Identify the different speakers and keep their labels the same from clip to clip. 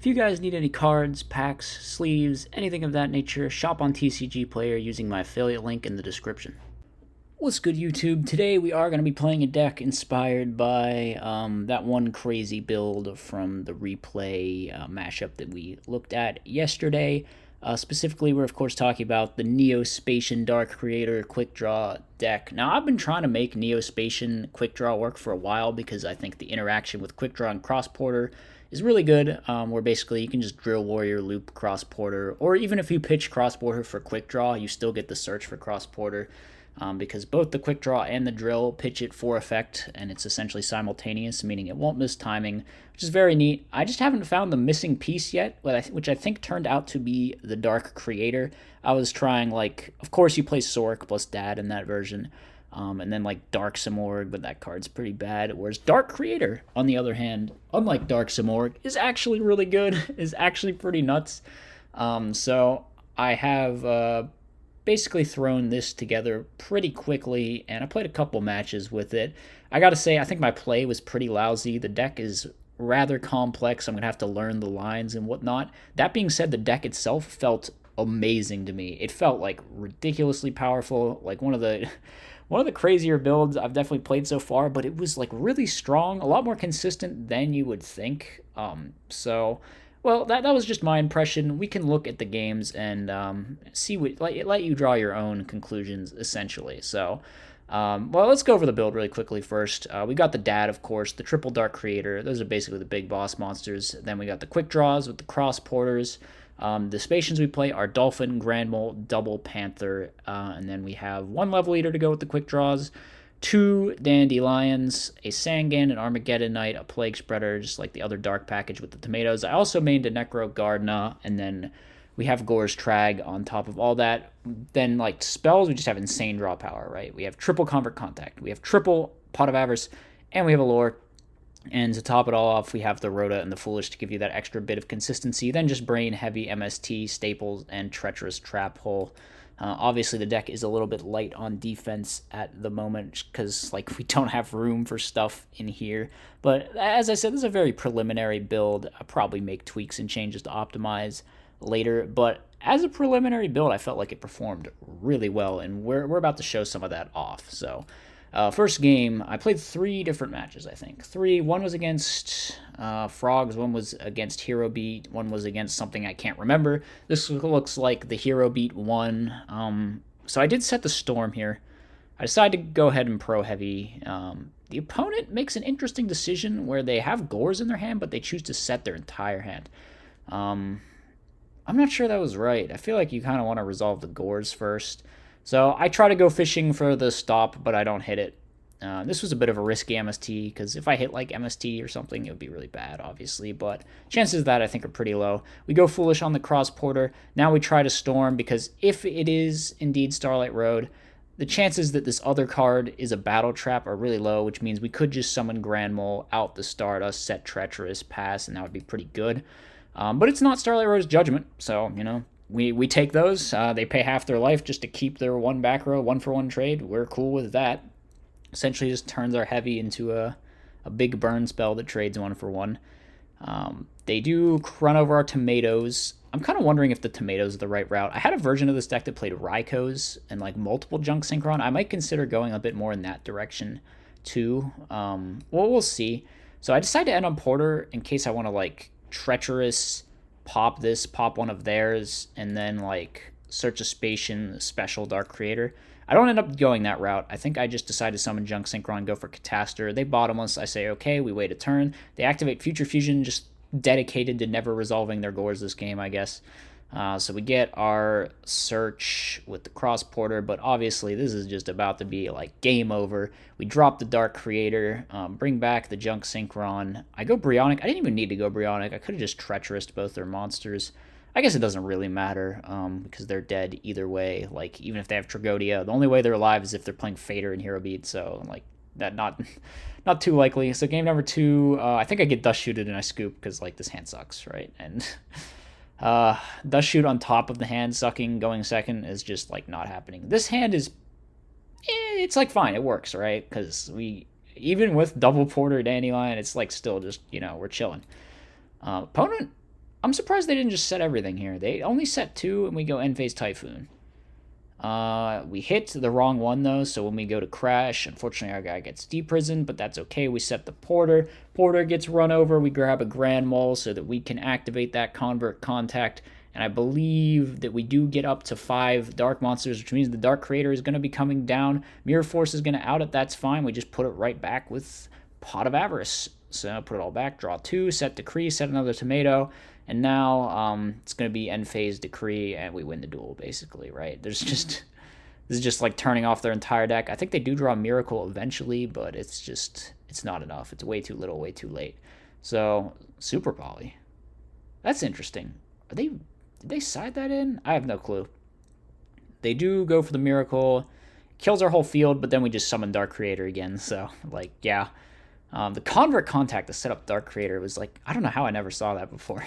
Speaker 1: If you guys need any cards, packs, sleeves, anything of that nature, shop on TCG Player using my affiliate link in the description. What's good, YouTube? Today we are going to be playing a deck inspired by that one crazy build from the replay mashup that we looked at yesterday. Specifically, we're of course talking about the Neo-Spacian Dark Creator Quick Draw deck. Now, I've been trying to make Neo-Spacian Quick Draw work for a while because I think the interaction with Quick Draw and Cross Porter is really good, where basically you can just Drill Warrior, loop Cross Porter, or even if you pitch Cross Porter for Quick Draw, you still get the search for Cross Porter. Because both the quick draw and the drill pitch it for effect, and it's essentially simultaneous, meaning it won't miss timing, which is very neat. I just haven't found the missing piece yet, which I think turned out to be the Dark Creator. I was trying, of course you play Sork plus Dad in that version, and then Dark Simorg, but that card's pretty bad. Whereas Dark Creator, on the other hand, unlike Dark Simorg, is actually really good, is actually pretty nuts. So I have basically thrown this together pretty quickly, and I played a couple matches with it. I gotta say, I think my play was pretty lousy. The deck is rather complex. I'm gonna have to learn the lines and whatnot. That being said, the deck itself felt amazing to me. It felt ridiculously powerful, like one of the crazier builds I've definitely played so far, but it was really strong, a lot more consistent than you would think. Well, that was just my impression. We can look at the games and see let you draw your own conclusions, essentially. So, well, let's go over the build really quickly first. We got the Dad, of course, the Triple Dark Creator. Those are basically the big boss monsters. Then we got the Quick Draws with the Cross Porters. The Spacians we play are Dolphin, Grand Mole, Double Panther, and then we have one Level Eater to go with the Quick Draws. Two Dandelions, a Sangan, an Armageddon Knight, a Plague Spreader, just like the other Dark package with the tomatoes. I also made a Necro Gardna, and then we have Gore's Trag on top of all that. Then, spells, we just have insane draw power, right? We have triple Convert Contact, we have triple Pot of Avarice, and we have a Lore. And to top it all off, we have the Rhoda and the Foolish to give you that extra bit of consistency. Then just Brain, Heavy, MST, Staples, and Treacherous Trap Hole. Obviously, the deck is a little bit light on defense at the moment because, we don't have room for stuff in here. But as I said, this is a very preliminary build. I'll probably make tweaks and changes to optimize later. But as a preliminary build, I felt like it performed really well, and we're about to show some of that off. So, first game, I played 3 different matches, I think. 3. One was against Frogs, one was against Hero Beat, one was against something I can't remember. This looks like the Hero Beat one. So I did set the Storm here. I decided to go ahead and Pro Heavy. The opponent makes an interesting decision where they have Gores in their hand, but they choose to set their entire hand. I'm not sure that was right. I feel like you kind of want to resolve the Gores first. So I try to go fishing for the stop, but I don't hit it. This was a bit of a risky MST, because if I hit MST or something, it would be really bad, obviously. But chances of that, I think, are pretty low. We go Foolish on the Cross Porter. Now we try to Storm, because if it is indeed Starlight Road, the chances that this other card is a Battle Trap are really low, which means we could just summon Grand Mole out the Stardust, set Treacherous, pass, and that would be pretty good. But it's not Starlight Road's Judgment, so, we take those. They pay half their life just to keep their one back row, 1-for-1 trade. We're cool with that. Essentially just turns our Heavy into a big burn spell that trades 1-for-1. They do run over our tomatoes. I'm kind of wondering if the tomatoes are the right route. I had a version of this deck that played Raikos and multiple Junk Synchron. I might consider going a bit more in that direction too. Well, we'll see. So I decided to end on Porter in case I want to Treacherous, pop this, pop one of theirs, and then search a Spacian special Dark Creator. I don't end up going that route. I think I just decide to summon Junk Synchron, go for Catastor. They bottomless. I say, okay, we wait a turn. They activate Future Fusion, just dedicated to never resolving their Gores this game, I guess. So we get our search with the Cross Porter, but obviously this is just about to be game over. We drop the Dark Creator, bring back the Junk Synchron. I go Brionic. I didn't even need to go Brionic. I could have just Treacherous both their monsters. I guess it doesn't really matter because they're dead either way. Even if they have Tragodia, the only way they're alive is if they're playing Fader and Hero Beat, so that not too likely. So game number 2, I think I get Dust Shooted and I scoop because this hand sucks, right? And Dust Shoot on top of the hand sucking going second is just not happening. This hand is, it's fine, it works, right? Because even with double Porter Dandelion, it's still just, we're chilling. Opponent I'm surprised they didn't just set everything here. They only set 2, and we go End Phase Typhoon. We hit the wrong one, though, so when we go to crash, unfortunately our guy gets deprisoned, but that's okay. We set the Porter. Porter gets run over. We grab a Grand Mole so that we can activate that Convert Contact, and I believe that we do get up to 5 Dark Monsters, which means the Dark Creator is going to be coming down. Mirror Force is going to out it. That's fine. We just put it right back with Pot of Avarice. So put it all back, draw 2, set Decree, set another Tomato, and now it's going to be End Phase Decree, and we win the duel, basically, right? This is just like turning off their entire deck. I think they do draw Miracle eventually, but it's not enough. It's way too little, way too late. So, Super Poly. That's interesting. Did they side that in? I have no clue. They do go for the Miracle, kills our whole field, but then we just summon Dark Creator again, so, like, yeah. The Convert Contact to set up Dark Creator was like, I don't know how I never saw that before.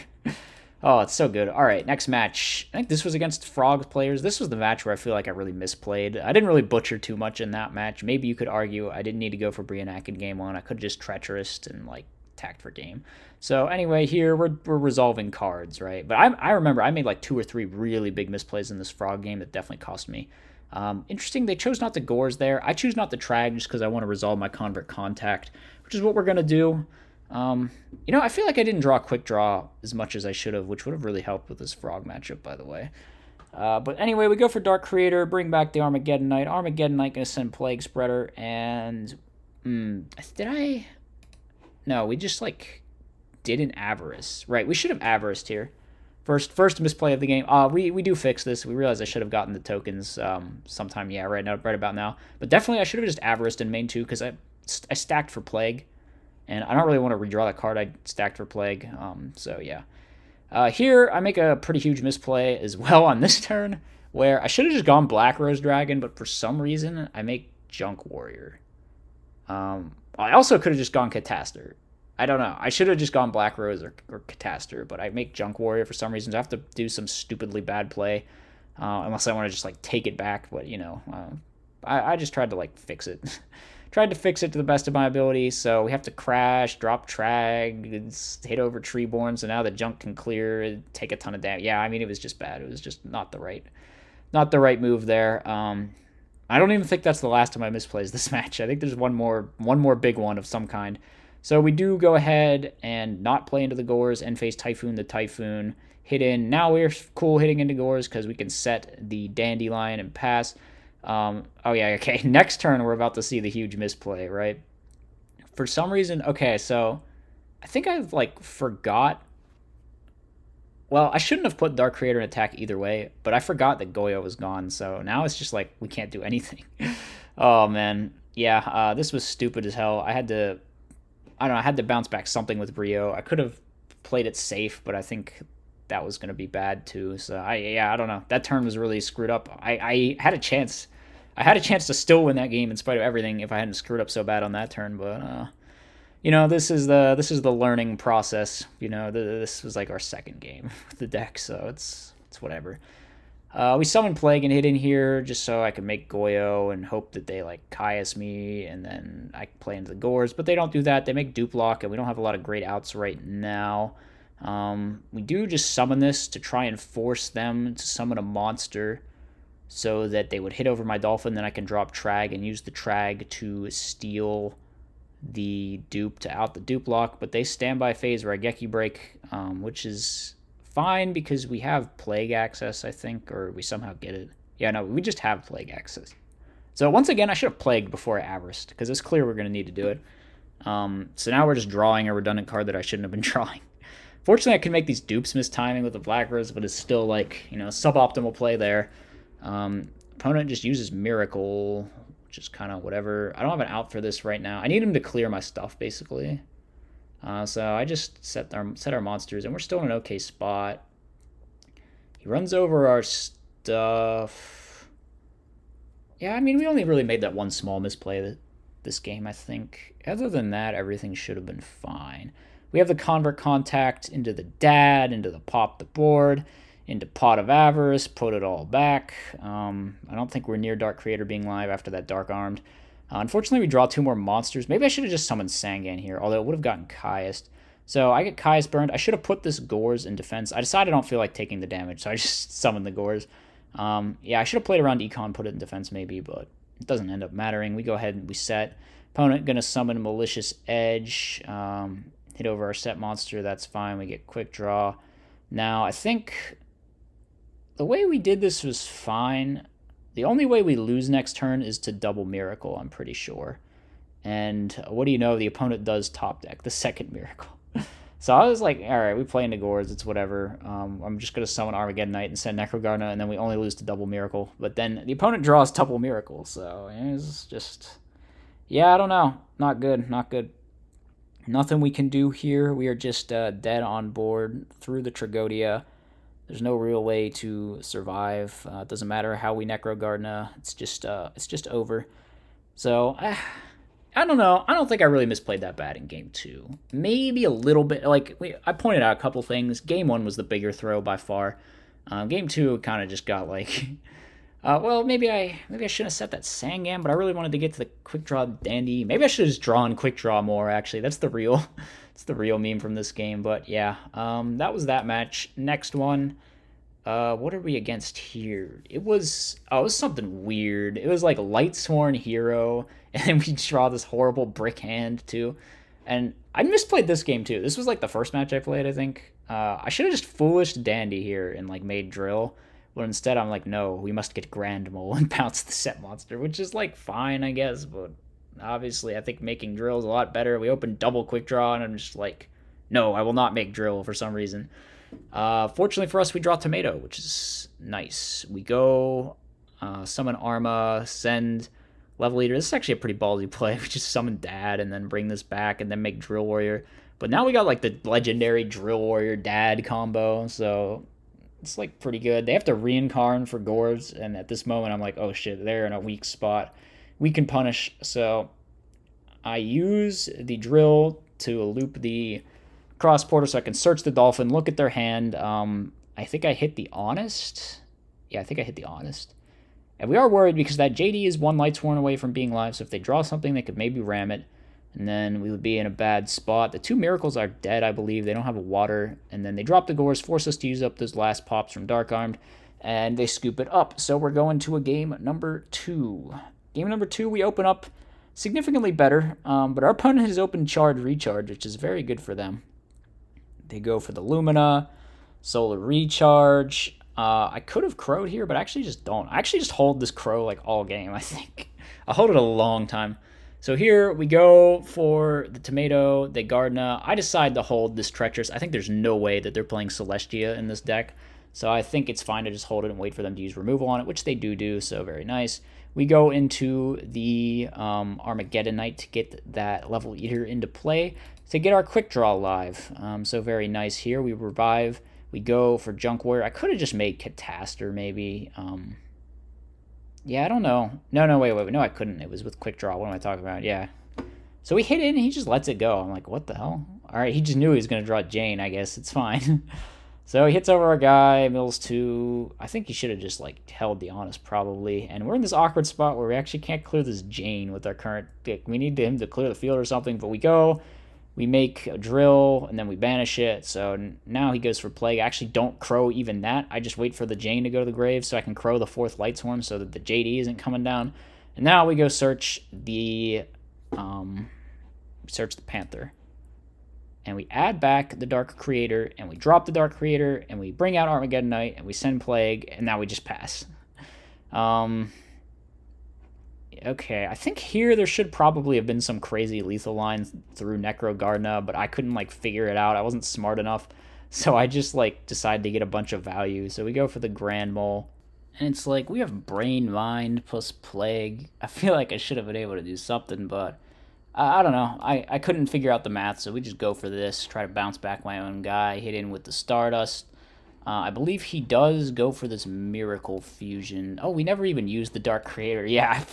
Speaker 1: Oh, it's so good. All right, next match. I think this was against Frog players. This was the match where I feel like I really misplayed. I didn't really butcher too much in that match. Maybe you could argue I didn't need to go for Brionac in game 1. I could have just Treacherous and, like, tacked for game. So, anyway, here we're resolving cards, right? But I remember I made, like, 2 or 3 really big misplays in this Frog game that definitely cost me. Interesting, they chose not to Gores there. I choose not to Trag just because I want to resolve my Convert Contact, which is what we're going to do. I feel like I didn't draw Quick Draw as much as I should have, which would have really helped with this Frog matchup, by the way. But anyway, we go for Dark Creator, bring back the Armageddon Knight. Armageddon Knight going to send Plague Spreader, and... No, we just, like, did an Avarice. Right, we should have Avariced here. First misplay of the game. We do fix this. We realize I should have gotten the tokens sometime, right about now. But definitely I should have just Avariced in main 2, because I stacked for Plague. And I don't really want to redraw that card I stacked for Plague. So, yeah. Here, I make a pretty huge misplay as well on this turn, where I should have just gone Black Rose Dragon, but for some reason, I make Junk Warrior. I also could have just gone Catastor. I don't know. I should have just gone Black Rose or Catastor, but I make Junk Warrior for some reason. So I have to do some stupidly bad play, unless I want to just, like, take it back. But, I just tried to, like, fix it. Tried to fix it to the best of my ability, so we have to crash, drop Trag, hit over Treeborn, so now the Junk can clear, take a ton of damage. Yeah, I mean, it was just bad. It was just not the right move there. I don't even think that's the last time I misplays this match. I think there's one more big one of some kind. So we do go ahead and not play into the Gores and face Typhoon the Typhoon, hit in. Now we're cool hitting into Gores because we can set the Dandelion and pass. Oh yeah, okay. Next turn, we're about to see the huge misplay, right? For some reason, okay, so I think I've, like, forgot. Well, I shouldn't have put Dark Creator in attack either way, but I forgot that Goyo was gone, so now it's just like we can't do anything. Oh, man. Yeah, this was stupid as hell. I had to bounce back something with Brio. I could have played it safe, but I think that was going to be bad too. So, I don't know. That turn was really screwed up. I had a chance. I had a chance to still win that game in spite of everything if I hadn't screwed up so bad on that turn, but this is the learning process. This was like our second game with the deck, so it's whatever. We summon Plague and hit in here just so I can make Goyo and hope that they, like, Caius me and then I can play into the Gores, but they don't do that. They make Dupe Lock, and we don't have a lot of great outs right now. We do just summon this to try and force them to summon a monster so that they would hit over my Dolphin, then I can drop Trag and use the Trag to steal the dupe to out the Dupe Lock, but they standby phase Raigeki Break, which is fine because we have Plague access, I think, or we somehow get it. Yeah, no, we just have Plague access. So once again, I should have Plagued before I Avariced, because it's clear we're going to need to do it. So now we're just drawing a redundant card that I shouldn't have been drawing. Fortunately, I can make these dupes miss timing with the Black Rose, but it's still, like, suboptimal play there. Opponent just uses Miracle, which is kind of whatever. I don't have an out for this right now. I need him to clear my stuff, basically. So I just set our monsters, and we're still in an okay spot. He runs over our stuff. Yeah, I mean, we only really made that one small misplay this game, I think. Other than that, everything should have been fine. We have the Convert Contact into the Dad, into the Pop the Board, into Pot of Avarice, put it all back. I don't think we're near Dark Creator being live after that Dark Armed. Unfortunately, we draw 2 more monsters. Maybe I should have just summoned Sangan here, although it would have gotten Caiused. So I get Kai's burned. I should have put this Gores in defense. I decided I don't feel like taking the damage, so I just summoned the Gores. Yeah, I should have played around Econ, put it in defense maybe, but it doesn't end up mattering. We go ahead and we set. Opponent going to summon Malicious Edge. Hit over our set monster. That's fine. We get quick draw. Now, I think the way we did this was fine. The only way we lose next turn is to double Miracle, I'm pretty sure. And what do you know? The opponent does top deck the second Miracle. So I was like, all right, we play into Gores. It's whatever. I'm just going to summon Armageddon Knight and send Necrogarna, and then we only lose to double Miracle. But then the opponent draws double Miracle. So it's just, yeah, I don't know. Not good. Not good. Nothing we can do here. We are just dead on board through the Tragodia. There's no real way to survive. It doesn't matter how we Necrogarna. It's just over. So I don't know. I don't think I really misplayed that bad in game 2. Maybe a little bit. Like I pointed out a couple things. Game 1 was the bigger throw by far. Game 2 kind of just got like, well, maybe I shouldn't have set that Sangam, but I really wanted to get to the quick draw dandy. Maybe I should have just drawn quick draw more. Actually, that's the real meme from this game. But yeah, that was that match. Next one. What are we against here? It was something weird. It was like Lightsworn Hero, and then we draw this horrible brick hand too. And I misplayed this game too. This was like the first match I played, I think. I should have just foolish dandy here and like made drill. But instead I'm like, no, we must get Grand Mole and bounce the set monster, which is like fine, I guess, but obviously I think making drill is a lot better. We opened double quick draw and I'm just like, no, I will not make drill for some reason. Fortunately for us, we draw Tomato, which is nice. We go summon Arma, send Level Eater. This is actually a pretty ballsy play. We just summon Dad and then bring this back and then make Drill Warrior. But now we got like the legendary Drill Warrior Dad combo, so it's like pretty good. They have to reincarn for Gores, and at this moment I'm like, oh shit, they're in a weak spot. We can punish, so I use the Drill to loop the Cross Porter so I can search the Dolphin, look at their hand. I think I hit the Honest. Yeah, I think I hit the Honest. And we are worried because that JD is one Lightsworn away from being live, so if they draw something, they could maybe ram it, and then we would be in a bad spot. The 2 Miracles are dead, I believe. They don't have a water, and then they drop the Gores, force us to use up those last pops from Dark Armed, and they scoop it up. So we're going to a game number 2. Game number 2, we open up significantly better, but our opponent has opened Charge Recharge, which is very good for them. They go for the Lumina, Solar Recharge. I could have crowed here, but I actually just don't. I actually just hold this crow like all game, I think. I'll hold it a long time. So here we go for the Tomato, the Gardna. I decide to hold this Treacherous. I think there's no way that they're playing Celestia in this deck. So I think it's fine to just hold it and wait for them to use removal on it, which they do, so very nice. We go into the Armageddon Knight to get that Level Eater into play to get our quick draw live. So very nice here. We revive. We go for Junk Warrior. I could have just made Cataster maybe. Yeah, I don't know. No, wait. No, I couldn't. It was with quick draw. What am I talking about? Yeah. So we hit it and he just lets it go. I'm like, what the hell? All right, he just knew he was going to draw Jane, I guess. It's fine. So he hits over our guy, mills 2. I think he should have just like held the Honest probably. And we're in this awkward spot where we actually can't clear this Jane with our current pick. We need him to clear the field or something, but we go. We make a drill, and then we banish it. So now he goes for Plague. I actually don't crow even that. I just wait for the Jane to go to the grave so I can crow the 4th Lightsworn so that the JD isn't coming down. And now we go search the Panther. And we add back the Dark Creator, and we drop the Dark Creator, and we bring out Armageddon Knight, and we send Plague, and now we just pass. Okay, I think here there should probably have been some crazy lethal lines through Necrogarna, but I couldn't, like, figure it out. I wasn't smart enough, so I just, like, decided to get a bunch of value. So we go for the Grand Mole, and it's like, we have Brain Mind plus Plague. I feel like I should have been able to do something, but I don't know. I couldn't figure out the math, so we just go for this, try to bounce back my own guy, hit in with the Stardust. I believe he does go for this Miracle Fusion. Oh, we never even used the Dark Creator. Yeah,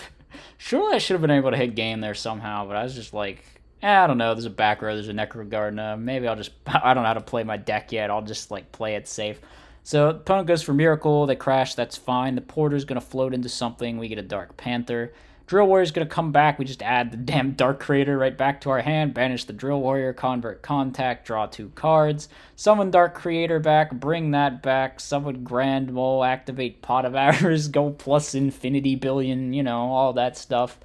Speaker 1: surely I should have been able to hit game there somehow, but I was just like, I don't know, there's a back row, there's a Necrogarna, maybe I'll just, I don't know how to play my deck yet, I'll just, like, play it safe. So, opponent goes for Miracle, they crash, that's fine, the Porter's gonna float into something, we get a Dark Panther, Drill Warrior's going to come back. We just add the damn Dark Creator right back to our hand. Banish the Drill Warrior, convert contact, draw 2 cards. Summon Dark Creator back, bring that back. Summon Grand Mole, activate Pot of Avarice, go plus infinity billion, you know, all that stuff.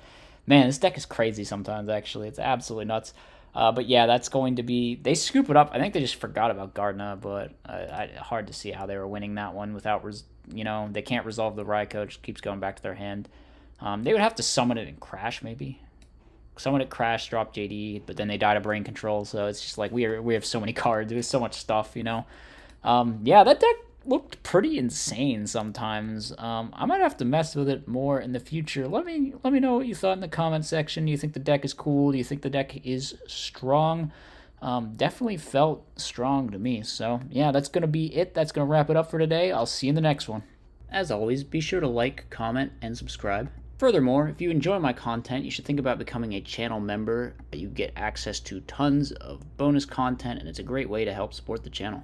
Speaker 1: Man, this deck is crazy sometimes, actually. It's absolutely nuts. But yeah, that's going to be... They scoop it up. I think they just forgot about Gardna, but hard to see how they were winning that one without... You know, they can't resolve the Raikou. It just keeps going back to their hand. They would have to summon it and crash, maybe. Summon it, crash, drop JD, but then they die to Brain Control, so it's just like we have so many cards. There's so much stuff, you know. Yeah, that deck looked pretty insane sometimes. I might have to mess with it more in the future. Let me know what you thought in the comment section. Do you think the deck is cool? Do you think the deck is strong? Definitely felt strong to me. So yeah, that's gonna be it. That's gonna wrap it up for today. I'll see you in the next one. As always, be sure to like, comment, and subscribe. Furthermore, if you enjoy my content, you should think about becoming a channel member. You get access to tons of bonus content, and it's a great way to help support the channel.